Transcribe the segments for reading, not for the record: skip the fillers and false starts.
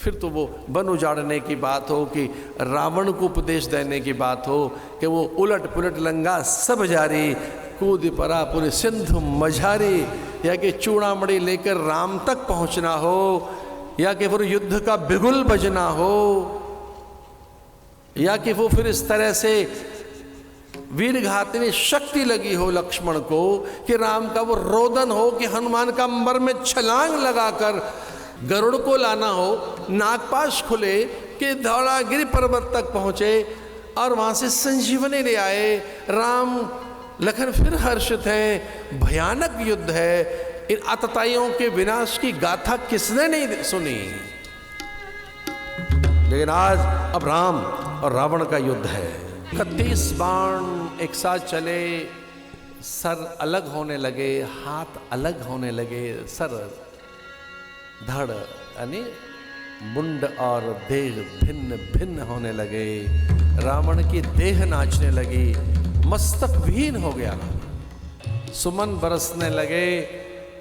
फिर तो वो वन उजाड़ने की बात हो कि रावण को उपदेश देने की बात हो कि वो उलट पुलट लंगा सब जारी, कूद पड़ा पूरे सिंधु मझारी, या कि चूड़ामणि लेकर राम तक पहुंचना हो, या कि फिर युद्ध का बिगुल बजना हो, या कि वो फिर इस तरह से वीरघातिनी शक्ति लगी हो लक्ष्मण को कि राम का वो रोदन हो कि हनुमान का अंबर में छलांग लगाकर गरुड़ को लाना हो, नागपाश खुले कि धौलागिरी पर्वत तक पहुंचे और वहां से संजीवनी ले आए। राम लखन फिर हर्षित हैं, भयानक युद्ध है। इन आतताइयों के विनाश की गाथा किसने नहीं सुनी? लेकिन आज अब राम और रावण का युद्ध है। 31 बाण एक साथ चले, सर अलग होने लगे, हाथ अलग होने लगे, सर धड़ यानी मुंड और देह भिन्न भिन्न होने लगे। रावण की देह नाचने लगी, मस्तक विहीन हो गया, सुमन बरसने लगे,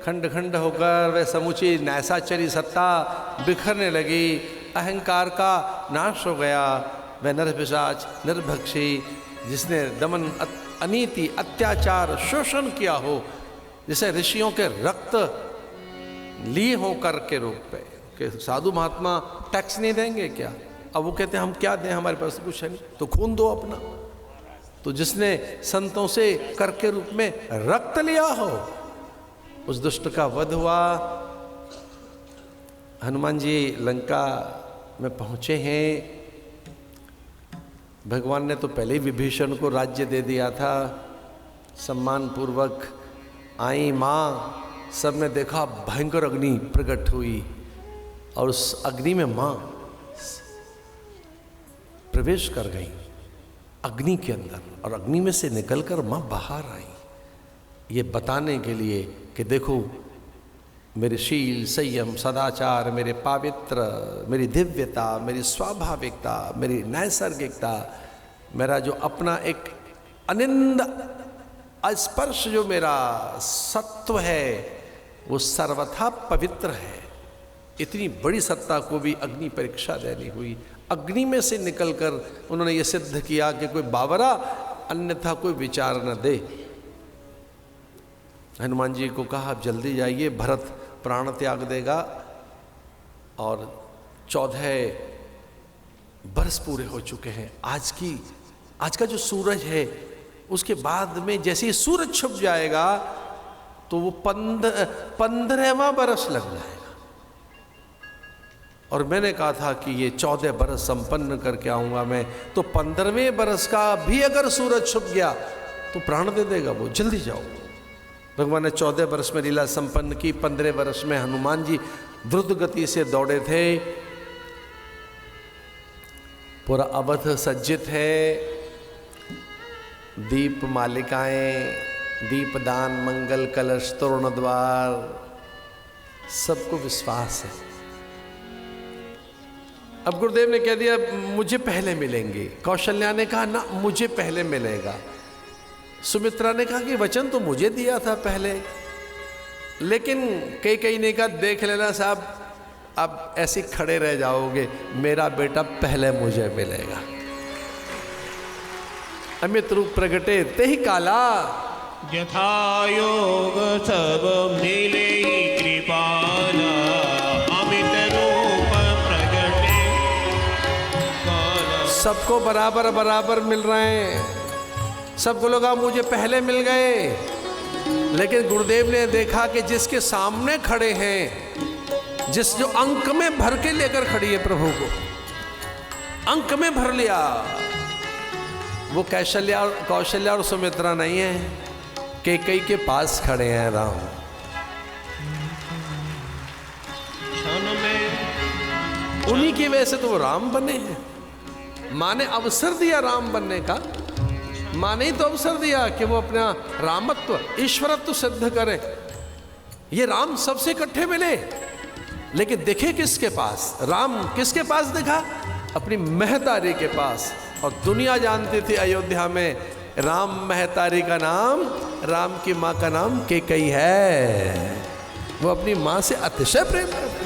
खंड खंड होकर वह समूची नैसाचरी सत्ता बिखरने लगी, अहंकार का नाश हो गया। वह नरपिशाच निर्भक्षी जिसने दमन अनीति अत्याचार शोषण किया हो, जिसे ऋषियों के रक्त लिए हो कर के रूप पे कि साधु महात्मा टैक्स नहीं देंगे क्या? अब वो कहते हैं हम क्या दें, हमारे पास कुछ है नहीं, तो खून दो अपना। तो जिसने संतों से कर के रूप में रक्त लिया हो, उस दुष्ट का वध हुआ। हनुमान जी लंका में पहुंचे हैं। भगवान ने तो पहले ही विभीषण को राज्य दे दिया था, सम्मान पूर्वक आई माँ। सबने देखा भयंकर अग्नि प्रकट हुई और उस अग्नि में माँ प्रवेश कर गई अग्नि के अंदर, और अग्नि में से निकलकर माँ बाहर आई, ये बताने के लिए कि देखो मेरे शील संयम सदाचार, मेरे पावित्र, मेरी दिव्यता, मेरी स्वाभाविकता, मेरी नैसर्गिकता, मेरा जो अपना एक अनिंद स्पर्श जो मेरा सत्व है वो सर्वथा पवित्र है। इतनी बड़ी सत्ता को भी अग्नि परीक्षा देनी हुई। अग्नि में से निकलकर उन्होंने ये सिद्ध किया कि कोई बावरा अन्यथा कोई विचार न दे। हनुमान जी को कहा आप जल्दी जाइए, भरत प्राण त्याग देगा। और 14 बरस पूरे हो चुके हैं। आज का जो सूरज है उसके बाद में जैसे ही सूरज छुप जाएगा तो वो 15वां बरस लग जाएगा। और मैंने कहा था कि ये 14 बरस संपन्न करके आऊंगा मैं, तो 15वें बरस का भी अगर सूरज छुप गया तो प्राण दे देगा वो, जल्दी जाओ। भगवान ने 14 बरस में लीला संपन्न की। 15 बरस में हनुमान जी द्रुत गति से दौड़े थे। पूरा अवध सज्जित है, दीप मालिकाएं, दीपदान, मंगल कलश, तोरण द्वार, सबको विश्वास है। अब गुरुदेव ने कह दिया मुझे पहले मिलेंगे। कौशल्या ने कहा ना मुझे पहले मिलेगा। सुमित्रा ने कहा कि वचन तो मुझे दिया था पहले। लेकिन कई ने कहा देख लेना साहब, अब ऐसे खड़े रह जाओगे, मेरा बेटा पहले मुझे मिलेगा। अमित रूप प्रगटे ते ही काला, यथा योग सब मिले कृपाला, अमित रूप प्रगटे काला। सबको बराबर बराबर मिल रहे हैं। सबको लोग मुझे पहले मिल गए। लेकिन गुरुदेव ने देखा कि जिसके सामने खड़े हैं, जिस जो अंक में भर के लेकर खड़ी है प्रभु को, अंक में भर लिया, वो कौशल्या और सुमित्रा नहीं है, कैकेयी के पास खड़े हैं राम। उन्हीं की वजह से तो वो राम बने हैं। माँ ने अवसर दिया राम बनने का। माँ ने ही तो अवसर दिया कि वो अपना रामत्व, ईश्वरत्व सिद्ध करे। ये राम सबसे इकट्ठे मिले, लेकिन दिखे किसके पास? राम किसके पास दिखा? अपनी महतारी के पास। और दुनिया जानती थी अयोध्या में राम महतारी का नाम, राम की माँ का नाम कैकेयी है। वो अपनी माँ से अतिशय प्रेम करते।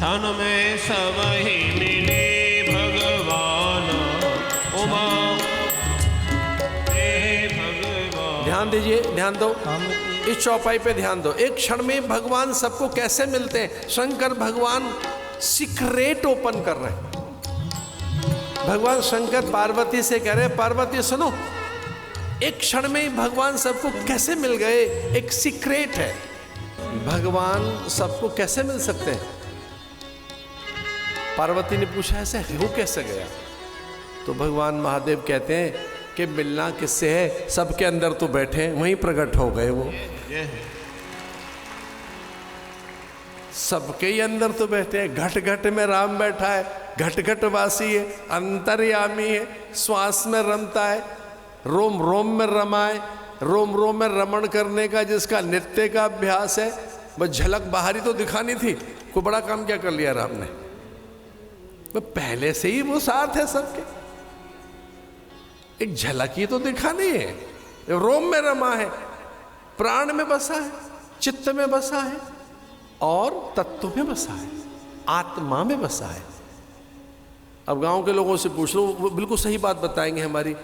सन में सब ही मिले भगवान उमा भगवान। ध्यान दीजिए, ध्यान दो, इस चौपाई पे ध्यान दो। एक क्षण में भगवान सबको कैसे मिलते हैं? शंकर भगवान सीक्रेट ओपन कर रहे हैं। भगवान शंकर पार्वती से कह रहे, पार्वती सुनो, एक क्षण में ही भगवान सबको कैसे मिल गए? एक सीक्रेट है, भगवान सबको कैसे मिल सकते हैं? पार्वती ने पूछा, ऐसे हो कैसे गया? तो भगवान महादेव कहते हैं कि मिलना किससे है? सबके अंदर तो बैठे, वहीं प्रकट हो गए वो। सबके ही अंदर तो बैठे हैं। घट घट में राम बैठा है, घट घट वासी है, अंतर्यामी है, श्वास में रमता है, रोम रोम में रमाए, रोम रोम में रमण करने का जिसका नित्य का अभ्यास है। बस झलक बाहरी तो दिखानी थी, कोई बड़ा काम क्या कर लिया राम ने? वो पहले से ही वो साथ है सबके, एक झलक ही तो दिखानी है। रोम में रमा है, प्राण में बसा है, चित्त में बसा है और तत्व में बसा है, आत्मा में बसा है। अब गांव के लोगों से पूछ लो, वो बिल्कुल सही बात बताएंगे हमारी।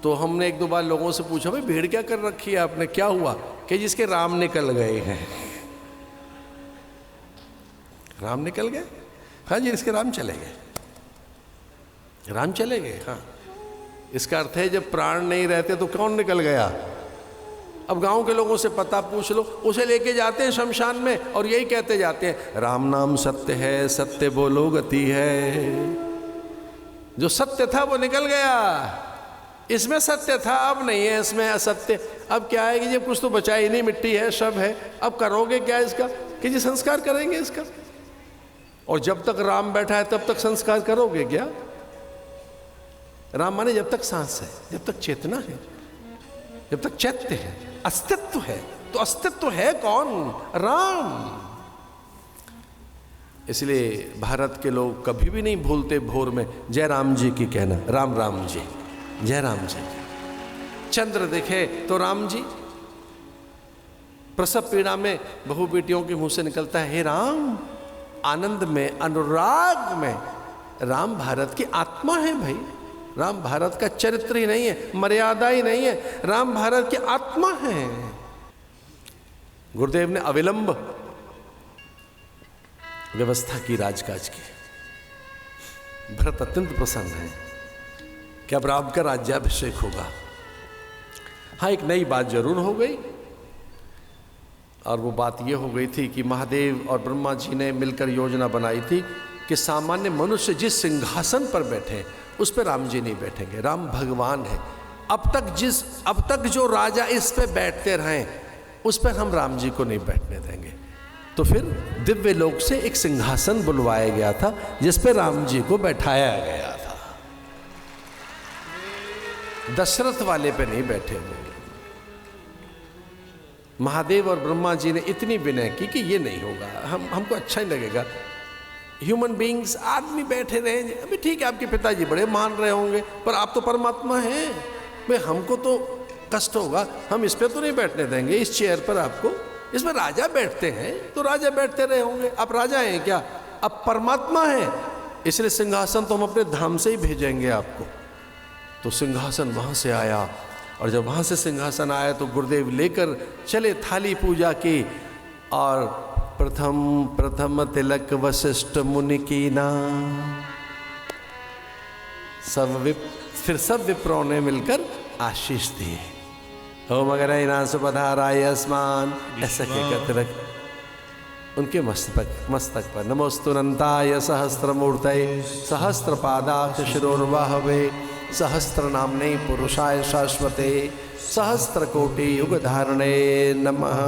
तो हमने एक दो बार लोगों से पूछा, भाई भीड़ क्या कर रखी है आपने, क्या हुआ? कि जिसके राम निकल गए हैं। राम निकल गए? हाँ जी, इसके राम चले गए, राम चले गए। हाँ, इसका अर्थ है जब प्राण नहीं रहते तो कौन निकल गया? अब गांव के लोगों से पता पूछ लो, उसे लेके जाते हैं शमशान में और यही कहते जाते हैं, राम नाम सत्य है, सत्य बोलो गति है। जो सत्य था वो निकल गया, इसमें सत्य था, अब नहीं है इसमें असत्य। अब क्या है कि जब कुछ तो बचा ही नहीं, मिट्टी है, शव है, अब करोगे क्या इसका? कि जी संस्कार करेंगे इसका। और जब तक राम बैठा है तब तक संस्कार करोगे क्या? राम माने जब तक सांस है, जब तक चेतना है, जब तक चैत्य है, अस्तित्व है। तो अस्तित्व है कौन? राम। इसलिए भारत के लोग कभी भी नहीं भूलते भोर में जय राम जी की कहना, राम राम जी, जय राम जी। चंद्र दिखे तो राम जी, प्रसव पीड़ा में बहू बेटियों के मुंह से निकलता है हे राम। आनंद में, अनुराग में, राम भारत की आत्मा है भाई। राम भारत का चरित्र ही नहीं है, मर्यादा ही नहीं है, राम भारत की आत्मा है। गुरुदेव ने अविलंब व्यवस्था की, राजकाज की। भरत अत्यंत प्रसन्न है कि अब राम का राज्याभिषेक होगा। हाँ, एक नई बात जरूर हो गई, और वो बात ये हो गई थी कि महादेव और ब्रह्मा जी ने मिलकर योजना बनाई थी कि सामान्य मनुष्य जिस सिंहासन पर बैठे उस पर राम जी नहीं बैठेंगे। राम भगवान है। अब तक जो राजा इस पे बैठते रहे उस पर हम राम जी को नहीं बैठने देंगे। तो फिर दिव्य लोक से एक सिंहासन बुलवाया गया था जिस पे राम जी को बैठाया गया था। दशरथ वाले पे नहीं बैठे हुए। महादेव और ब्रह्मा जी ने इतनी विनय की कि ये नहीं होगा, हमको अच्छा ही लगेगा। ह्यूमन बीइंग्स, आदमी बैठे रहे, अभी ठीक है आपके पिताजी बड़े मान रहे होंगे, पर आप तो परमात्मा हैं भाई, हमको तो कष्ट होगा, हम इस पे तो नहीं बैठने देंगे, इस चेयर पर आपको। इसमें राजा बैठते हैं तो राजा बैठते रहे होंगे, आप राजा हैं क्या? आप परमात्मा हैं, इसलिए सिंहासन तो हम अपने धाम से ही भेजेंगे आपको। तो सिंहासन वहाँ से आया, और जब वहाँ से सिंहासन आया तो गुरुदेव लेकर चले थाली पूजा की, और प्रथम तिलक वशिष्ठ मुनि की ना। फिर सब विप्रों ने मिलकर आशीष दिए। ओम अग्रहिना सुपधाराय अस्मान, ऐसा कहकर तिलक उनके मस्तक पर। नमोस्तु अनंताय सहस्त्रमूर्तये सहस्त्रपादाक्ष शिरोर्वाहवे सहस्त्र नाम्ने पुरुषाय शाश्वते सहस्त्रकोटि युग धारणे नमः।